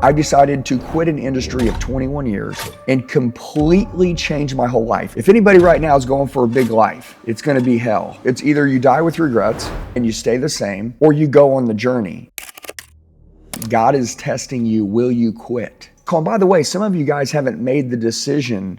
I decided to quit an industry of 21 years and completely change my whole life. If anybody right now is going for a big life, it's going to be hell. It's either you die with regrets and you stay the same, or you go on the journey. God is testing you. Will you quit? And by the way, some of you guys haven't made the decision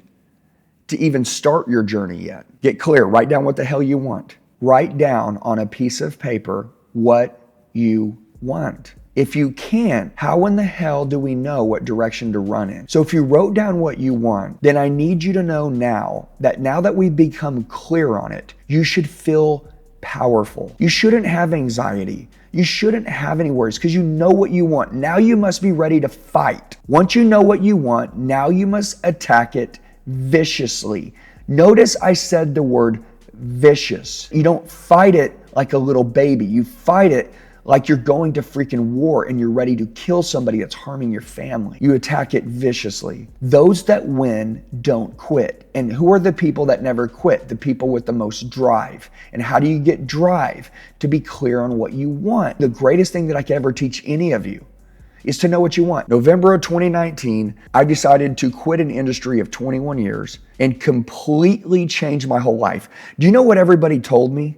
to even start your journey yet. Get clear. Write down what the hell you want. Write down on a piece of paper what you want. If you can't, how in the hell do we know what direction to run in? So if you wrote down what you want, then I need you to know now that we've become clear on it, you should feel powerful. You shouldn't have anxiety. You shouldn't have any worries because you know what you want. Now you must be ready to fight. Once you know what you want, now you must attack it viciously. Notice I said the word vicious. You don't fight it like a little baby. You fight it like you're going to freaking war and you're ready to kill somebody that's harming your family. You attack it viciously. Those that win don't quit. And who are the people that never quit? The people with the most drive. And how do you get drive? To be clear on what you want. The greatest thing that I can ever teach any of you is to know what you want. November of 2019, I decided to quit an industry of 21 years and completely change my whole life. Do you know what everybody told me?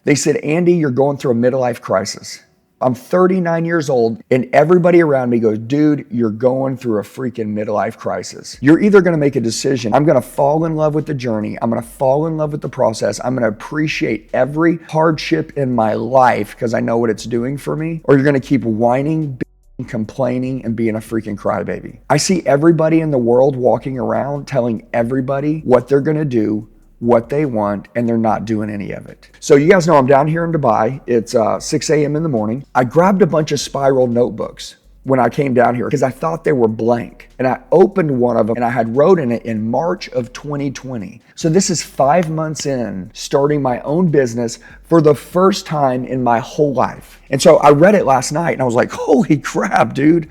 They said, Andy, you're going through a midlife crisis. I'm 39 years old and everybody around me goes, dude, you're going through a freaking midlife crisis. You're either going to make a decision. I'm going to fall in love with the journey. I'm going to fall in love with the process. I'm going to appreciate every hardship in my life because I know what it's doing for me. Or you're going to keep whining, complaining, and being a freaking crybaby. I see everybody in the world walking around telling everybody what they're going to do, what they want, and they're not doing any of it. So you guys know I'm down here in Dubai. It's 6 a.m. in the morning. I grabbed a bunch of spiral notebooks when I came down here because I thought they were blank. And I opened one of them and I had wrote in it in March of 2020. So this is 5 months in starting my own business for the first time in my whole life. And so I read it last night and I was like, holy crap, dude.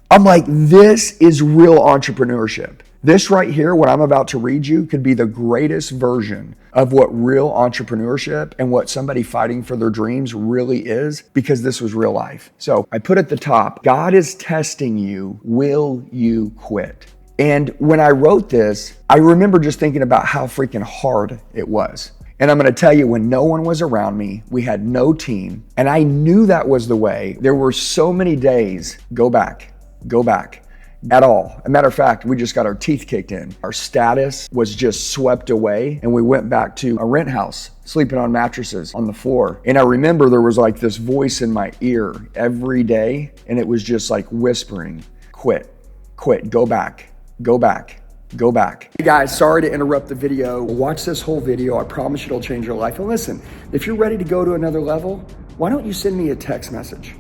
I'm like, this is real entrepreneurship. This right here, what I'm about to read you, could be the greatest version of what real entrepreneurship and what somebody fighting for their dreams really is, because this was real life. So I put at the top, God is testing you. Will you quit? And when I wrote this, I remember just thinking about how freaking hard it was. And I'm going to tell you, when no one was around me, we had no team, and I knew that was the way. There were so many days, go back. At all. As a matter of fact, we just got our teeth kicked in. Our status was just swept away and we went back to a rent house, sleeping on mattresses on the floor. And I remember there was like this voice in my ear every day and it was just like whispering, quit, go back. Hey guys, sorry to interrupt the video. Watch this whole video. I promise you it'll change your life. And listen, if you're ready to go to another level, why don't you send me a text message?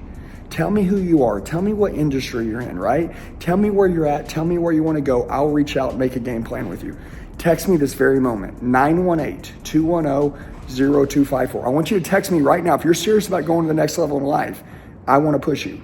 Tell me who you are. Tell me what industry you're in, right? Tell me where you're at. Tell me where you want to go. I'll reach out and make a game plan with you. Text me this very moment, 918-210-0254. I want you to text me right now. If you're serious about going to the next level in life, I want to push you.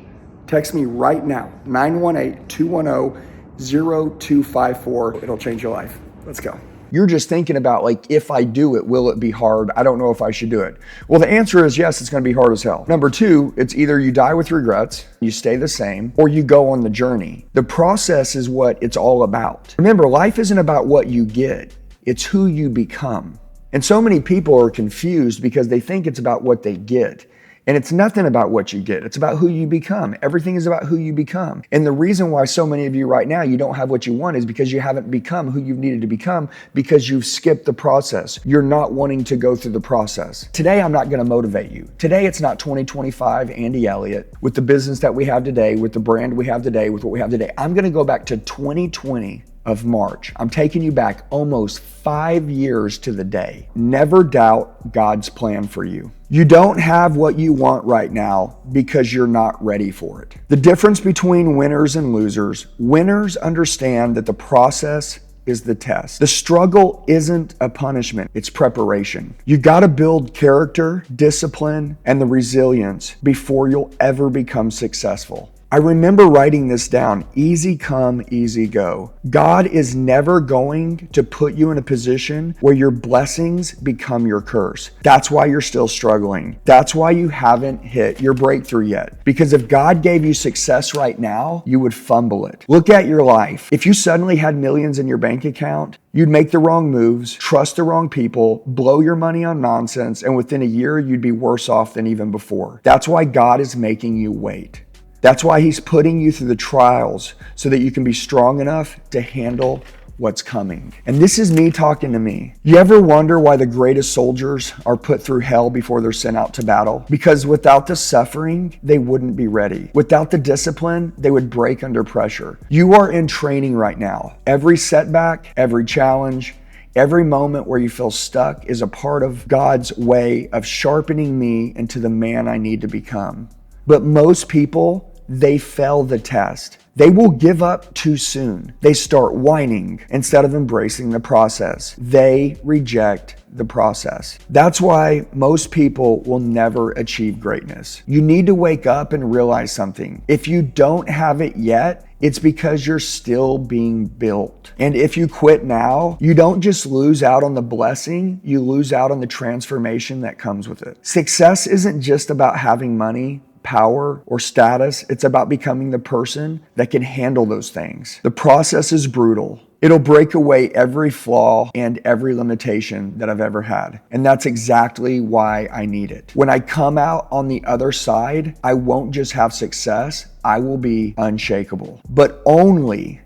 Text me right now, 918-210-0254. It'll change your life. Let's go. You're just thinking about like, if I do it, will it be hard? I don't know if I should do it. Well, the answer is yes, it's going to be hard as hell. Number two, it's either you die with regrets, you stay the same, or you go on the journey. The process is what it's all about. Remember, life isn't about what you get. It's who you become. And so many people are confused because they think it's about what they get. And it's nothing about what you get. It's about who you become. Everything is about who you become. And the reason why so many of you right now, you don't have what you want is because you haven't become who you've needed to become because you've skipped the process. You're not wanting to go through the process. Today, I'm not going to motivate you. Today, it's not 2025 Andy Elliott with the business that we have today, with the brand we have today, with what we have today. I'm going to go back to 2020 of March. I'm taking you back almost 5 years to the day. Never doubt God's plan for you. You don't have what you want right now because you're not ready for it. The difference between winners and losers, winners understand that the process is the test. The struggle isn't a punishment, it's preparation. You gotta build character, discipline, and the resilience before you'll ever become successful. I remember writing this down: easy come, easy go. God is never going to put you in a position where your blessings become your curse. That's why you're still struggling. That's why you haven't hit your breakthrough yet. Because if God gave you success right now, you would fumble it. Look at your life. If you suddenly had millions in your bank account, you'd make the wrong moves, trust the wrong people, blow your money on nonsense, and within a year, you'd be worse off than even before. That's why God is making you wait. That's why He's putting you through the trials so that you can be strong enough to handle what's coming. And this is me talking to me. You ever wonder why the greatest soldiers are put through hell before they're sent out to battle? Because without the suffering, they wouldn't be ready. Without the discipline, they would break under pressure. You are in training right now. Every setback, every challenge, every moment where you feel stuck is a part of God's way of sharpening me into the man I need to become. But most people, they fail the test. They will give up too soon. They start whining instead of embracing the process. They reject the process. That's why most people will never achieve greatness. You need to wake up and realize something. If you don't have it yet, it's because you're still being built. And if you quit now, you don't just lose out on the blessing, you lose out on the transformation that comes with it. Success isn't just about having money, power, or status. It's about becoming the person that can handle those things. The process is brutal. It'll break away every flaw and every limitation that I've ever had. And that's exactly why I need it. When I come out on the other side, I won't just have success, I will be unshakable. But only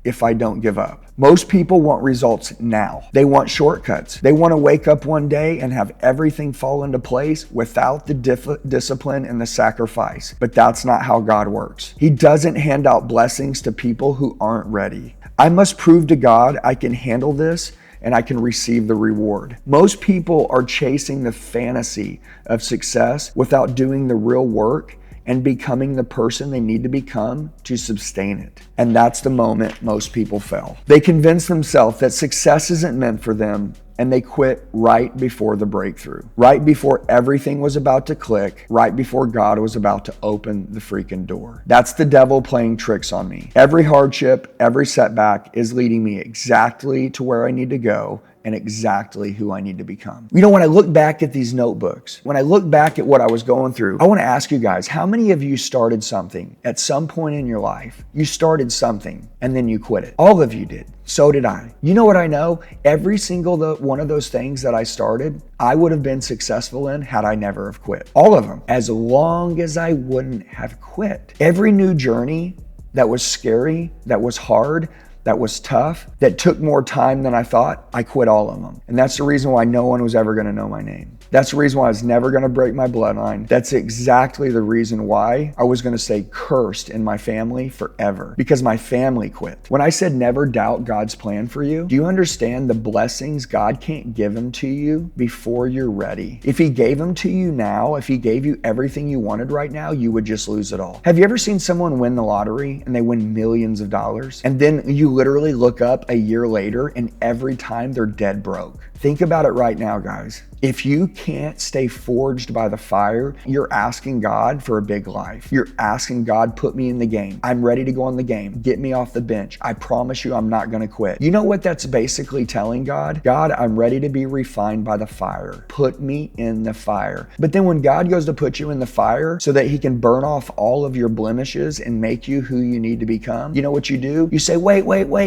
if I don't give up. Most people want results now. They want shortcuts. They want to wake up one day and have everything fall into place without the discipline and the sacrifice. But that's not how God works. He doesn't hand out blessings to people who aren't ready. I must prove to God I can handle this and I can receive the reward. Most people are chasing the fantasy of success without doing the real work and becoming the person they need to become to sustain it. And that's the moment most people fail. They convince themselves that success isn't meant for them, and they quit right before the breakthrough, right before everything was about to click, right before God was about to open the freaking door. That's the devil playing tricks on me. Every hardship, every setback is leading me exactly to where I need to go and exactly who I need to become. You know, when I look back at these notebooks, when I look back at what I was going through, I want to ask you guys, how many of you started something at some point in your life? You started something and then you quit it. All of you did. So did I. You know what I know? Every single one of those things that I started, I would have been successful in had I never have quit. All of them, as long as I wouldn't have quit. Every new journey that was scary, that was hard, that was tough, that took more time than I thought, I quit all of them. And that's the reason why no one was ever gonna know my name. That's the reason why I was never gonna break my bloodline. That's exactly the reason why I was gonna stay cursed in my family forever, because my family quit. When I said never doubt God's plan for you, do you understand the blessings? God can't give them to you before you're ready. If He gave them to you now, if He gave you everything you wanted right now, you would just lose it all. Have you ever seen someone win the lottery and they win millions of dollars? And then you literally look up a year later and every time they're dead broke. Think about it right now, guys. If you can't stay forged by the fire, you're asking God for a big life. You're asking God, put me in the game. I'm ready to go on the game. Get me off the bench. I promise you I'm not gonna quit. You know what that's basically telling God? God, I'm ready to be refined by the fire. Put me in the fire. But then when God goes to put you in the fire so that He can burn off all of your blemishes and make you who you need to become, you know what you do? You say, wait,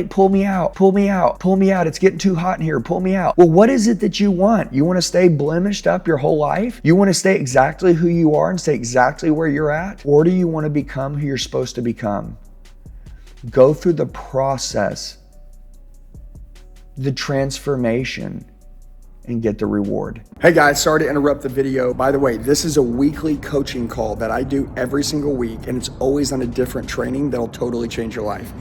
pull me out, pull me out, pull me out. It's getting too hot in here, pull me out. Well, what is it that you want? You wanna stay blemished up your whole life? You want to stay exactly who you are and stay exactly where you're at? Or do you want to become who you're supposed to become? Go through the process, the transformation, and get the reward. Hey guys, sorry to interrupt the video. By the way, this is a weekly coaching call that I do every single week, and it's always on a different training that'll totally change your life.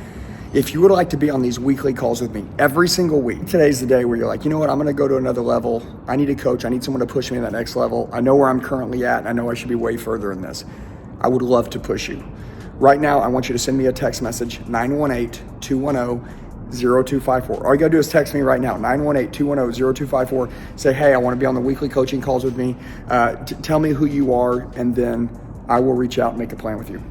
If you would like to be on these weekly calls with me every single week, today's the day where you're like, you know what, I'm gonna go to another level. I need a coach, I need someone to push me to that next level. I know where I'm currently at, and I know I should be way further in this. I would love to push you. Right now, I want you to send me a text message, 918-210-0254. All you gotta do is text me right now, 918-210-0254. Say, hey, I wanna be on the weekly coaching calls with me. Tell me who you are, and then I will reach out and make a plan with you.